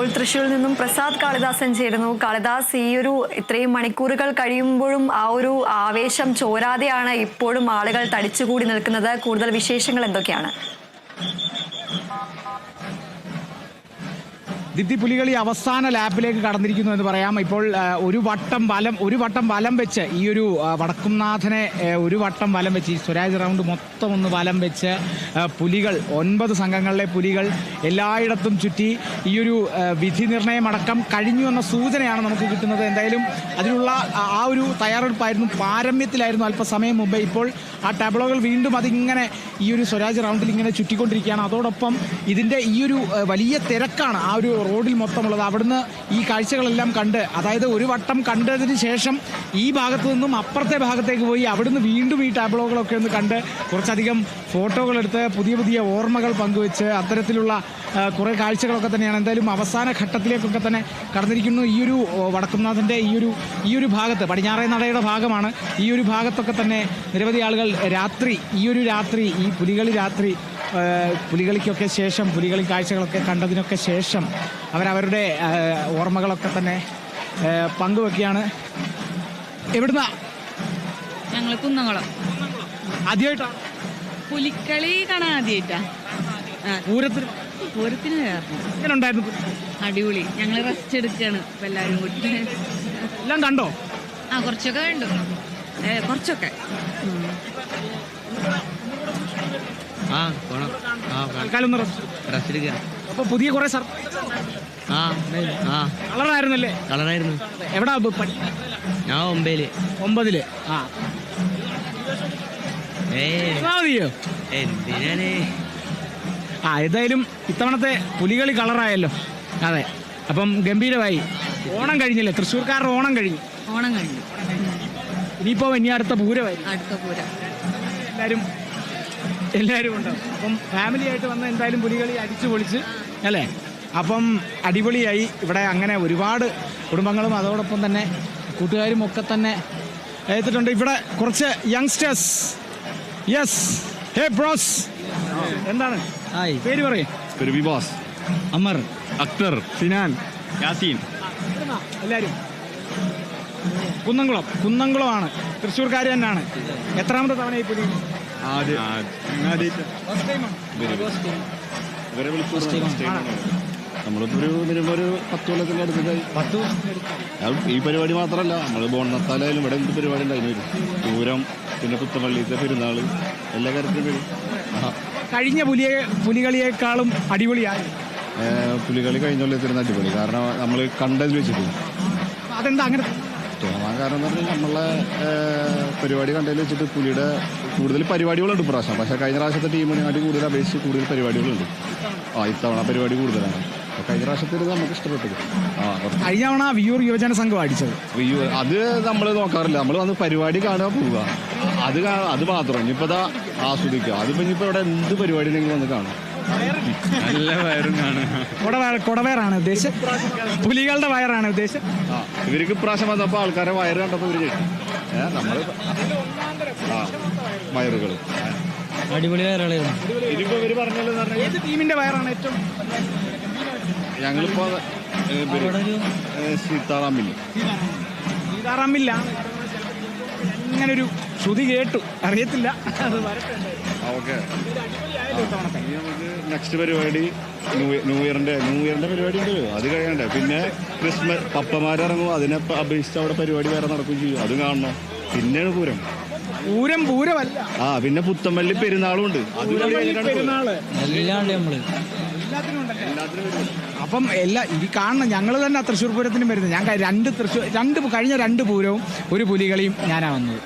ഇപ്പോൾ തൃശ്ശൂരിൽ നിന്നും പ്രസാദ് കാളിദാസൻ ചേരുന്നു. കാളിദാസ്, ഈ ഒരു ഇത്രയും മണിക്കൂറുകൾ കഴിയുമ്പോഴും ആ ഒരു ആവേശം ചോരാതെയാണ് ഇപ്പോഴും ആളുകൾ തടിച്ചുകൂടി നിൽക്കുന്നത്. കൂടുതൽ വിശേഷങ്ങൾ എന്തൊക്കെയാണ്? ദിപ്തി, പുലികളി അവസാന ലാപ്പിലേക്ക് കടന്നിരിക്കുന്നു എന്ന് പറയാം. ഇപ്പോൾ ഒരു വട്ടം വലം വെച്ച് ഈ ഒരു വടക്കുംനാഥനെ ഒരു വട്ടം വലം വെച്ച് ഈ സ്വരാജ് റൗണ്ട് മൊത്തം ഒന്ന് വലം വെച്ച് പുലികൾ 9 സംഘങ്ങളിലെ പുലികൾ എല്ലായിടത്തും ചുറ്റി ഈ ഒരു വിധി നിർണയമടക്കം കഴിഞ്ഞു എന്ന സൂചനയാണ് നമുക്ക് കിട്ടുന്നത്. എന്തായാലും അതിനുള്ള ആ ഒരു തയ്യാറെടുപ്പായിരുന്നു, പാരമ്യത്തിലായിരുന്നു അല്പസമയം മുമ്പേ. ഇപ്പോൾ ആ ടാബ്ലോകൾ വീണ്ടും അതിങ്ങനെ ഈ ഒരു സ്വരാജ് റൗണ്ടിൽ ഇങ്ങനെ ചുറ്റിക്കൊണ്ടിരിക്കുകയാണ്. അതോടൊപ്പം ഇതിൻ്റെ ഈ ഒരു വലിയ തിരക്കാണ് ആ ഒരു റോഡിൽ മൊത്തമുള്ളത്. അവിടുന്ന് ഈ കാഴ്ചകളെല്ലാം കണ്ട്, അതായത് ഒരു വട്ടം കണ്ടതിന് ശേഷം ഈ ഭാഗത്തു നിന്നും അപ്പുറത്തെ ഭാഗത്തേക്ക് പോയി അവിടുന്ന് വീണ്ടും ഈ ടാബ്ലോകളൊക്കെ ഒന്ന് കണ്ട് കുറച്ചധികം ഫോട്ടോകളെടുത്ത് പുതിയ ഓർമ്മകൾ പങ്കുവെച്ച് അത്തരത്തിലുള്ള കുറേ കാഴ്ചകളൊക്കെ തന്നെയാണ്. എന്തായാലും അവസാന ഘട്ടത്തിലേക്കൊക്കെ തന്നെ കടന്നിരിക്കുന്നു. ഈ ഒരു വടക്കുംനാഥൻ്റെ ഈ ഒരു ഭാഗത്ത്, പടിഞ്ഞാറേ നടയുടെ ഭാഗമാണ്. ഈ ഒരു ഭാഗത്തൊക്കെ തന്നെ നിരവധി ആളുകൾ രാത്രി ഈ പുലികളി രാത്രി പുലികളിക്കൊക്കെ ശേഷം, പുലികളി കാഴ്ചകളൊക്കെ കണ്ടതിനൊക്കെ ശേഷം അവരവരുടെ ഓർമ്മകളൊക്കെ തന്നെ പങ്കുവെക്കുകയാണ്. എവിടുന്ന? ഞങ്ങൾ കുന്നംകുളം. ആദ്യമായിട്ടാണ് പുലിക്കളി കാണാൻ? ആദ്യമായിട്ടാ. പൂരത്തിന് എങ്ങനെ ഉണ്ടായിരുന്നു? അടിപൊളി. ഞങ്ങൾ റെസ്റ്റ് എടുക്കുകയാണ് ഇപ്പം എല്ലാവരും കൂടി. എല്ലാം കണ്ടോ? കുറച്ചൊക്കെ കണ്ടു, കുറച്ചൊക്കെ. അപ്പൊ പുതിയ കുറെ കളറായിരുന്നല്ലേ? കളറായിരുന്നു. എവിടാ? ഞാൻ 9. എന്തിനാണ്? ഏതായാലും ഇത്തവണത്തെ പുലികളി കളറായല്ലോ. അതെ, അപ്പം ഗംഭീരമായി. ഓണം കഴിഞ്ഞില്ലേ? തൃശ്ശൂർക്കാരുടെ ഓണം കഴിഞ്ഞു. ഇനിയിപ്പോ ഇനി അടുത്ത പൂരമായിരുന്നു. എല്ലാവരും ഉണ്ടാവും. അപ്പം ഫാമിലി ആയിട്ട് വന്ന എന്തായാലും പുലികളി അടിച്ചു പൊളിച്ച് അല്ലേ? അപ്പം അടിപൊളിയായി. ഇവിടെ അങ്ങനെ ഒരുപാട് കുടുംബങ്ങളും അതോടൊപ്പം തന്നെ കൂട്ടുകാരും ഒക്കെ തന്നെ എത്തിയിട്ടുണ്ട്. ഇവിടെ കുറച്ച് യങ്സ്റ്റേഴ്സ്. യെസ്, ഹേ ബ്രോസ്, എന്താണ് പേര് പറയും? വിവാസ്, അമർ, അക്തർ, സിനാൻ, യാസീൻ. എല്ലാവരും കുന്നംകുളമാണ്, തൃശ്ശൂർക്കാർ തന്നെയാണ്. എത്രാമത്തെ തവണ ഈ പുലി? നമ്മളിപ്പോ ഒരു 10 കൊല്ലത്തിന്റെ അടുത്തായി. ഈ പരിപാടി മാത്രമല്ല, നമ്മൾ ബോണത്താലായാലും ഇവിടെ എന്ത് പരിപാടി ഉണ്ടായിരുന്നു. പൂരം, പിന്നെ പുത്തമ്പള്ളിത്തെ പെരുന്നാള്, എല്ലാ കാര്യത്തിലും വരും. കഴിഞ്ഞ പുലികളിയേക്കാളും അടിപൊളിയായി. പുലികളി കഴിഞ്ഞ കൊല്ലത്തിരുന്ന അടിപൊളി. കാരണം നമ്മൾ കണ്ടതിൽ വെച്ചിട്ട്. അതെന്താ അങ്ങനെ തോന്നാൻ കാരണം എന്ന് പറഞ്ഞാൽ നമ്മളെ പരിപാടി കണ്ടതിൽ വെച്ചിട്ട് പുലിയുടെ കൂടുതൽ പരിപാടികളുണ്ട് ഇപ്രാവശ്യം. പക്ഷേ കഴിഞ്ഞ പ്രാവശ്യത്തെ ടീമിനെക്കാട്ടി കൂടുതൽ അപേക്ഷിച്ച് കൂടുതൽ പരിപാടികളുണ്ട്. ഇത്തവണ പരിപാടി കൂടുതലാണ്. കഴിഞ്ഞ പ്രാവശ്യത്തിൽ നമുക്ക് ഇഷ്ടപ്പെട്ടത്. കഴിഞ്ഞ തവണ വിയൂർ യുവജന സംഘം അടിച്ചത്. അത് നമ്മൾ നോക്കാറില്ല. നമ്മൾ വന്ന് പരിപാടി കാണുക, പോവുക, അത് മാത്രം. ഇനിയിപ്പോൾ അതാ ആസ്വദിക്കുക. അതിപ്പോൾ ഇനിയിപ്പോൾ ഇവിടെ എന്ത് പരിപാടി നിങ്ങൾ വന്ന് കാണും. നല്ല വയറും കാണുക. കൊടവയറാണ് ഉദ്ദേശം, പുലികളുടെ വയറാണ് ഉദ്ദേശം. ഇവർക്ക് ഇപ്രാവശ്യം വന്നപ്പോൾ ആൾക്കാരെ വയറ് കണ്ടപ്പോൾ ഇവർ ചെയ്യും. നമ്മൾ വയറുകൾ അടിപൊളി വയറുകളായിരുന്നു. ഇതിപ്പോ ഇവര് പറഞ്ഞല്ലോ, ഏത് ടീമിന്റെ വയറാണ് ഏറ്റവും? ഞങ്ങളിപ്പോ സീതാറാമില്ല. ഇങ്ങനൊരു ശ്രുതി കേട്ടു, അറിയത്തില്ല. ഓക്കെ, നമുക്ക് നെക്സ്റ്റ് പരിപാടി ന്യൂ ഇയറിന്റെ പരിപാടി ഉണ്ട്. അത് കഴിയണ്ടേ? പിന്നെ ക്രിസ്മസ് പപ്പമാരിറങ്ങും, അതിനെ അപേക്ഷിച്ച് അവിടെ പരിപാടി വേറെ നടക്കുകയും ചെയ്യും. അത് കാണണം. പിന്നെയാണ് പൂരമല്ല. പിന്നെ പുത്തമ്പള്ളി പെരുന്നാളും ഉണ്ട്. അപ്പം ഈ കാണണം. ഞങ്ങൾ തന്നെ തൃശ്ശൂർ പൂരത്തിനും വരുന്നത്. ഞാൻ കഴിഞ്ഞ 2 പൂരവും ഒരു പുലികളിയും ഞാനാ വന്നത്.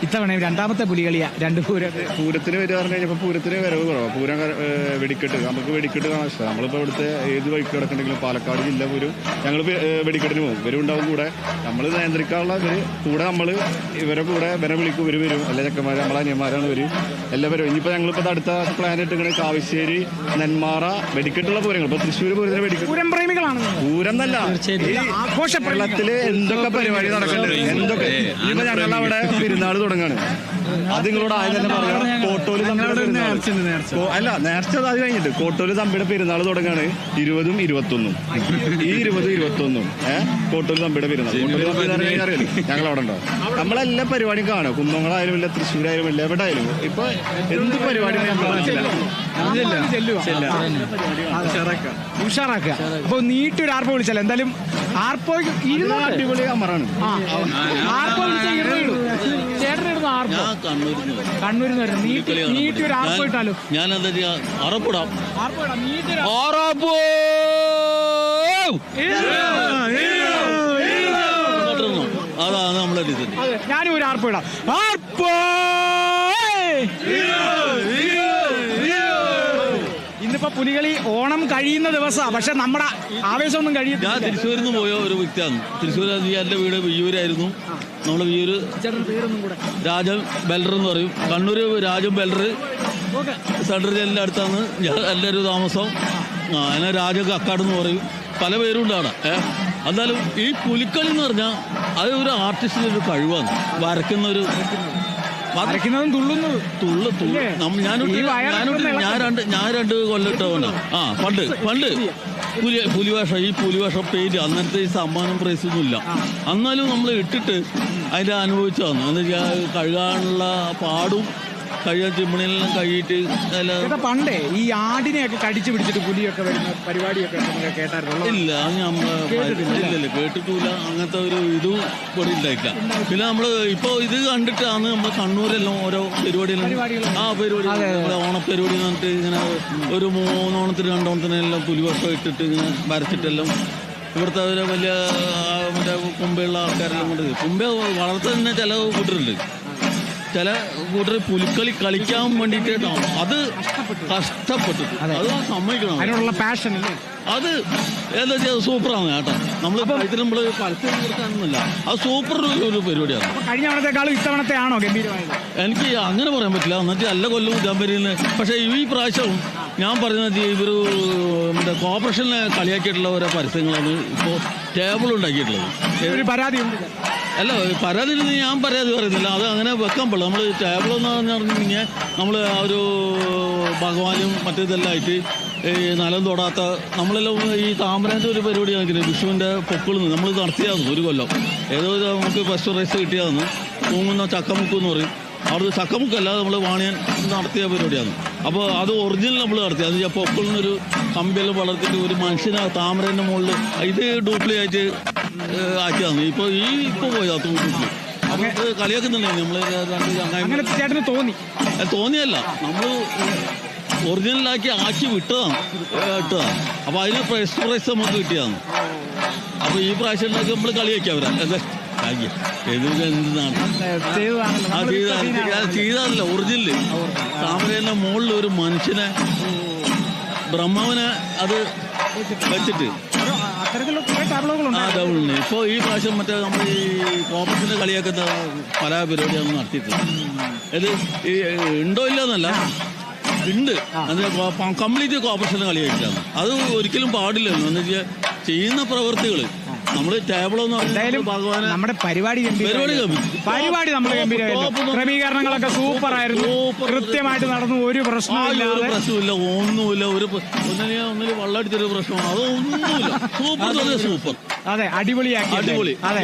ഇത്തവണയും രണ്ടാമത്തെ പുലികളിയാ. 2 പൂരത്തിന് വരിക പറഞ്ഞു കഴിഞ്ഞപ്പോൾ പൂരത്തിന് വരവ് കുറവാണ്. പൂരം വെടിക്കെട്ട്, നമുക്ക് വെടിക്കെട്ട് കാണാൻ ഇഷ്ടമാണ്. നമ്മളിപ്പോൾ ഇവിടുത്തെ ഏത് വഴിക്ക് കിടക്കണ്ടെങ്കിലും പാലക്കാട് ജില്ല പോലും ഞങ്ങൾ വെടിക്കെട്ടിന് പോകും. ഇവരുണ്ടാവും കൂടെ. നമ്മൾ നിയന്ത്രിക്കാനുള്ള കൂടെ നമ്മൾ ഇവരെ വിളിക്കും. ഇവർ വരും. എല്ലാ ചെക്കന്മാർ, നമ്മളെ അനിയന്മാരാണ് ഇവർ എല്ലാവരും. ഇനിയിപ്പോൾ ഞങ്ങളിപ്പോൾ അടുത്ത പ്ലാൻ ഇട്ടിങ്ങനെ കാവശ്ശേരി, നെന്മാറ വെടിക്കെട്ടുള്ള പൂരങ്ങൾ. ഇപ്പോൾ തൃശ്ശൂർ പൂരത്തിന് വെടിക്കെട്ട്. പൂരം എന്നല്ല, ആഘോഷ കേരളത്തിൽ എന്തൊക്കെ പരിപാടി നടക്കുന്നുണ്ട്, എന്തൊക്കെ. ഇനിയിപ്പോൾ ഞങ്ങളവിടെ പെരുന്നാൾ തുടങ്ങാണ്. അത് നിങ്ങളോട് ആദ്യം തന്നെ പറയാം. കോട്ടോല് തമ്പിയുടെ പെരുന്നാൾ അല്ല, നേർച്ച അത് കഴിഞ്ഞിട്ട് കോട്ടോല് തമ്പിയുടെ പെരുന്നാൾ തുടങ്ങാണ് 20ഉം 21ഉം. ഈ 20ഉം 21ഉം കോട്ടോല് തമ്പിയുടെ പെരുന്നാൾ. കോട്ടോല് തമ്പി അറിയില്ല, ഞങ്ങൾ അവിടെ ഉണ്ടാവും. നമ്മളെല്ലാ പരിപാടിയും കാണും. കുന്നങ്ങളായാലും ഇല്ല, തൃശ്ശൂരായാലും ഇല്ല, എവിടെ ആയാലും ഇപ്പൊ എന്ത് പരിപാടി ഉഷാറാക്കുക. അപ്പൊ നീട്ടൊരു ആർപ്പോ വിളിച്ചാലോ എന്തായാലും ആർപ്പോ അടിപൊളി അമറാണ്. ചേട്ടനിടുന്ന ആർപ്പോ കണ്ണൂരിൽ നിന്ന് വരുന്നത് നീട്ടി ഒരു ആർപ്പോ ഇട്ടാലോ? ഞാൻ എന്താ ചെയ്യാ, അറപ്പിടാം. അതാണ് നമ്മളെ ഡിസൈൻ. ഞാനും ഒരു ആർപ്പോ ഇടാം. ആർപ്പോ ഇന്നിപ്പോ പുലികളി ഓണം കഴിയുന്ന ദിവസമാണ്, പക്ഷെ നമ്മുടെ ആവേശമൊന്നും കഴിയില്ല. ഞാൻ തൃശ്ശൂരിൽ നിന്ന് പോയ ഒരു വ്യക്തിയാണ്. തൃശ്ശൂർ എൻ്റെ വീട് വിയ്യൂരായിരുന്നു. നമ്മള് വിയ്യൂര് രാജൻ ബെൽഡർ എന്ന് പറയും. കണ്ണൂർ രാജൻ ബെൽഡർ സെൻട്രൽ ജയിലിൻ്റെ അടുത്താണ് എൻ്റെ ഒരു താമസം. എന്നെ രാജ കക്കാട് എന്ന് പറയും. പല പേരും ഉണ്ട് അവിടെ. എന്നാലും ഈ പുലിക്കളി എന്ന് പറഞ്ഞാൽ അത് ഒരു ആർട്ടിസ്റ്റിൻ്റെ ഒരു കഴിവാണ്. വരയ്ക്കുന്ന ഒരു വരയ്ക്കുന്നതും തുള്ളുന്നത് ഞാൻ 2 കൊല്ലിട്ടവണ്. പണ്ട് പുലിവേഷം, ഈ പുലിവേഷം പെയിന്റ് അന്നത്തെ ഈ സമ്മാനം പ്രൈസൊന്നും ഇല്ല. എന്നാലും നമ്മൾ ഇട്ടിട്ട് അതിൻ്റെ അനുഭവിച്ചതാണ്. എന്ന് വെച്ചാൽ കഴുകാനുള്ള പാടും കഴിയാൻ ചിമ്മണിയെല്ലാം കഴിയിട്ട് പണ്ടേ ഈ ആടിനെയൊക്കെ കടിച്ചു പിടിച്ചിട്ട് പുലിയൊക്കെ വരുന്ന പരിപാടിയൊക്കെ കേട്ടായിരുന്നു. ഇല്ല, അത് ഇല്ലല്ലോ, കേട്ടിട്ടില്ല. അങ്ങനത്തെ ഒരു ഇതും ഇവിടെ ഉണ്ടായിട്ടില്ല. പിന്നെ നമ്മൾ ഇപ്പോൾ ഇത് കണ്ടിട്ടാണ് നമ്മൾ കണ്ണൂരെല്ലാം ഓരോ പരിപാടികളും പരിപാടി ഓണപ്പരിപാടി എന്ന് പറഞ്ഞിട്ട് ഇങ്ങനെ ഒരു 3 ഓണത്തിന് 2 ഓണത്തിനെല്ലാം പുലിവർഷം ഇട്ടിട്ട് ഇങ്ങനെ വരച്ചിട്ടെല്ലാം ഇവിടുത്തെ ഒരു വലിയ മറ്റേ കുമ്പയുള്ള ആൾക്കാരെല്ലാം കൊണ്ട് കുമ്പ വളർത്തുന്ന ചില കൂട്ടരുണ്ട്. ചില കൂട്ടർ പുലിക്കളി കളിക്കാൻ വേണ്ടിയിട്ട് അത് കഷ്ടപ്പെട്ടു. അത് സമ്മതിക്കണം. അതിനുള്ള പാഷൻ അത് എന്താ വെച്ചാൽ സൂപ്പറാണ് കേട്ടോ. നമ്മളിപ്പോൾ ഇതിൽ നമ്മൾ പരസ്യം കൊടുക്കാനൊന്നുമില്ല. അത് സൂപ്പർ ഒരു പരിപാടിയാണ്. കഴിഞ്ഞ തവണത്തെക്കാളും ഇത്തവണത്തെ ആണോ ഗംഭീരമായത്? എനിക്ക് അങ്ങനെ പറയാൻ പറ്റില്ല. എന്നുവെച്ചാൽ എല്ലാ കൊല്ലവും ജാമ്പരിയിൽ. പക്ഷേ ഈ പ്രാവശ്യവും ഞാൻ പറയുന്നത് ഇവർ മറ്റേ കോർപ്പറേഷനെ കളിയാക്കിയിട്ടുള്ള ഓരോ പരസ്യങ്ങളാണ് ഇപ്പോൾ ടേബിൾ ഉണ്ടാക്കിയിട്ടുള്ളത്. ഒരു പരാതി അല്ല, പരാതി ഞാൻ പരാതി പറയുന്നില്ല. അത് അങ്ങനെ വെക്കാൻ പാടില്ല. നമ്മൾ ടേബിളെന്ന് പറഞ്ഞിട്ടുണ്ടെങ്കിൽ നമ്മൾ ആ ഒരു ഭഗവാനും മറ്റേതെല്ലാം ആയിട്ട് ഈ നിലം തൊടാത്ത നമ്മളെല്ലാം ഈ താമരേൻ്റെ ഒരു പരിപാടി കാണിക്കുന്നത് വിഷുവിൻ്റെ പൊക്കിളിന്ന് നമ്മൾ നടത്തിയാന്ന് ഒരു കൊല്ലം. ഏതോ നമുക്ക് ഫസ്റ്റ് പ്രൈസ് കിട്ടിയതെന്ന് തൂങ്ങുന്ന ചക്കമുക്ക് എന്ന് പറയും. അവിടുത്തെ ചക്കമുക്കല്ല, നമ്മൾ വാണിയൻ നടത്തിയ പരിപാടിയാണ്. അപ്പോൾ അത് ഒറിജിനൽ നമ്മൾ നടത്തി. അത് പൊക്കിളിന്നൊരു കമ്പിയെല്ലാം വളർത്തിയിട്ട് ഒരു മനുഷ്യനെ താമരേൻ്റെ മുകളിൽ ഇത് ഡ്യൂപ്ലിക്കേറ്റ് ആക്കിയതാണ്. ഇപ്പോൾ പോയതാ തൂക്കിട്ട്. അപ്പോൾ കളിയാക്കുന്നുണ്ടെങ്കിൽ നമ്മൾ 2 ചങ്ങായി തോന്നിയല്ല, നമ്മൾ ഒറിജിനലാക്കി ആക്കി ഇട്ടതാണ്. അപ്പോൾ അതിന് പ്രൈസ് നമുക്ക് കിട്ടിയതാണ്. അപ്പോൾ ഈ പ്രാവശ്യം ഉണ്ടാക്കി നമ്മൾ കളിയാക്കി അവരാ ചെയ്തതല്ല ഒറിജിനല്. താമരേൻ്റെ മുകളിൽ ഒരു മനുഷ്യനെ ബ്രഹ്മാവിനെ അത് വെച്ചിട്ട് ഡബിളിന്. ഇപ്പോൾ ഈ പ്രാവശ്യം മറ്റേ നമ്മൾ ഈ കോപ്പറേഷൻ്റെ കളിയാക്കുന്ന പല പരിപാടിയാണ് നടത്തിയിട്ടുണ്ട്. ഇത് ഉണ്ടോ ഇല്ലെന്നല്ല, ഉണ്ട്. കംപ്ലീറ്റ് കോപ്പറേഷൻ്റെ കളിയായിട്ടാണ്. അത് ഒരിക്കലും പാടില്ലല്ലോ. എന്ന് വെച്ചാൽ ചെയ്യുന്ന പ്രവൃത്തികൾ നമ്മൾ ടേബിളെന്ന് പറഞ്ഞാൽ ഭഗവാനെ നമ്മുടെ പരിപാടി നമ്മൾ ക്രമീകരണങ്ങളൊക്കെ സൂപ്പർ ആയിരുന്നു. കൃത്യമായിട്ട് നടന്നു. ഒരു പ്രശ്നമില്ല. ഒന്നുമില്ല. ഒന്നിൽ വള്ളടിച്ചൊരു പ്രശ്നമാണ്. അതൊന്നുമില്ല. Super super. അതെ, അടിപൊളി.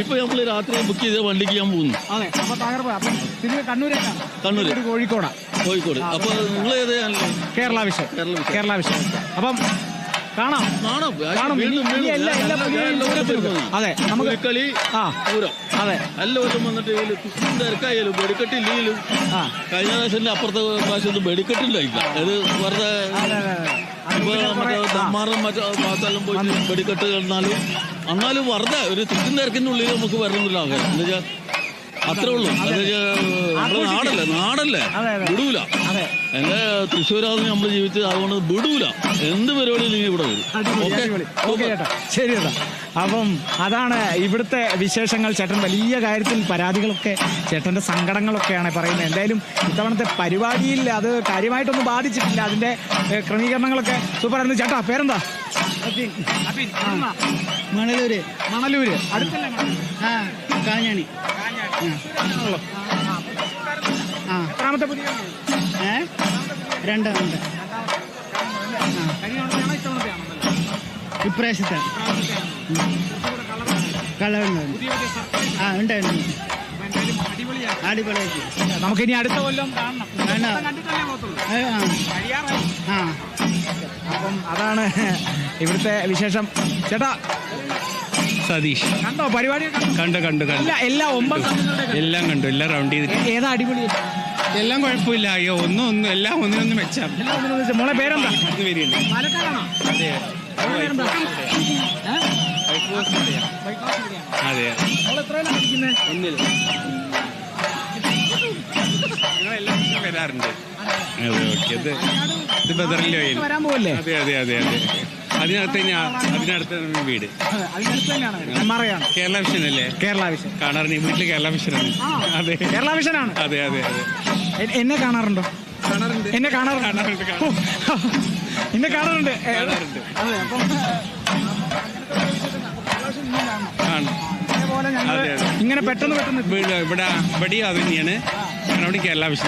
ഇപ്പൊ നമ്മള് രാത്രി ബുക്ക് ചെയ്ത് വണ്ടിക്ക് ഞാൻ പോകുന്നു. കണ്ണൂര് കോഴിക്കോട്. അപ്പൊ നിങ്ങൾ കേരള വിഷയം. അപ്പം കാണാം. അതെ, നമുക്ക് കളി പൂരം. അതെ, എല്ലാവരും വന്നിട്ട് തിരക്കായാലും വെടിക്കെട്ടില്ലെങ്കിലും കഴിഞ്ഞ പ്രാവശ്യത്തിന്റെ അപ്പുറത്തെ പ്രാവശ്യം വെടിക്കെട്ടില്ലായില്ല. അത് വെറുതെ ദമ്മാറും മറ്റു ഭാഗത്തെല്ലാം പോയി വെടിക്കെട്ട് കിടന്നാലും എന്നാലും വെറുതെ ഒരു തിരക്കിന്റെ ഉള്ളിൽ നമുക്ക് വരണമെന്നില്ല ആഗ്രഹം. എന്താ വെച്ചാൽ അത്രേ ഉള്ളൂ. നമ്മുടെ നാടല്ലേ വിടൂല. എന്റെ തൃശ്ശൂരാണ് നമ്മൾ ജീവിച്ചത്, അതുകൊണ്ട് വിടൂല. എന്ത് പരിപാടിയും ഇവിടെ വരും. ശരി ചേട്ടാ. അപ്പം അതാണ് ഇവിടുത്തെ വിശേഷങ്ങൾ. ചേട്ടൻ വലിയ കാര്യത്തിൽ പരാതികളൊക്കെ, ചേട്ടൻ്റെ സങ്കടങ്ങളൊക്കെയാണ് പറയുന്നത്. എന്തായാലും ഇത്തവണത്തെ പരിപാടിയിൽ അത് കാര്യമായിട്ടൊന്നും ബാധിച്ചിട്ടില്ല. അതിൻ്റെ ക്രമീകരണങ്ങളൊക്കെ സൂപ്പറായിരുന്നു. ചേട്ടാ പേരെന്താ? മണലൂര്. അടുത്തല്ലേ? കാഞ്ഞാണി. രണ്ടാമത്തെ പുതിയ രണ്ടാമത്തെ ഇപ്രാവശ്യത്തെ കളറുണ്ട് ഉണ്ടായിരുന്നു അടിപൊളിയാക്കി. നമുക്കിനി അടുത്ത കൊല്ലം കാണണം. കാണാം. കണ്ടിട്ടല്ലേ പോകത്തുള്ളൂ. കഴിയാറായി. ആ അപ്പം അതാണ് ഇവിടുത്തെ വിശേഷം. ചേട്ടാ സതീഷ് കണ്ടോ പരിപാടിയൊക്കെ? കണ്ടു എല്ലാ 9 എല്ലാം കണ്ടു, എല്ലാം റൗണ്ട് ചെയ്തിട്ട് ഏതാ അടിപൊളി? എല്ലാം കുഴപ്പമില്ല. അയ്യോ ഒന്നും എല്ലാം ഒന്നിനൊന്നും മെച്ചാം. മോളെ പേരെന്താ? വരികയല്ലേ പാലക്കാടാണോ? അതെ പേരെന്താ? അതെ മോള് എത്രയിലാ പഠിക്കുന്നെ? ഒന്നിൽ ഞങ്ങളെല്ലാം വരാറുണ്ട്. അതെ ഓക്കെ. ഇത് ബദറിലോ? വരാൻ പോവല്ലേ? അതെ അതിനടുത്ത് വീട്. അതിനടുത്ത് തന്നെയാണ്. നെന്മാറയാണ്. കേരള വിഷൻ അല്ലേ? കേരള വിഷൻ കാണാറുണ്ട്. വീട്ടില് കേരള വിഷനാണ്. അതെ കേരള വിഷനാണ്. അതെ എന്നെ കാണാറുണ്ടോ? എന്നെ കാണാറുണ്ട്. എന്നെ കാണാറുണ്ട്. അതെ അപ്പം കാണും. അതേപോലെ ഞങ്ങൾ ഇങ്ങനെ പെട്ടെന്ന് ഇവിടെ അത് തന്നെയാണ്. കേരള വിഷൻ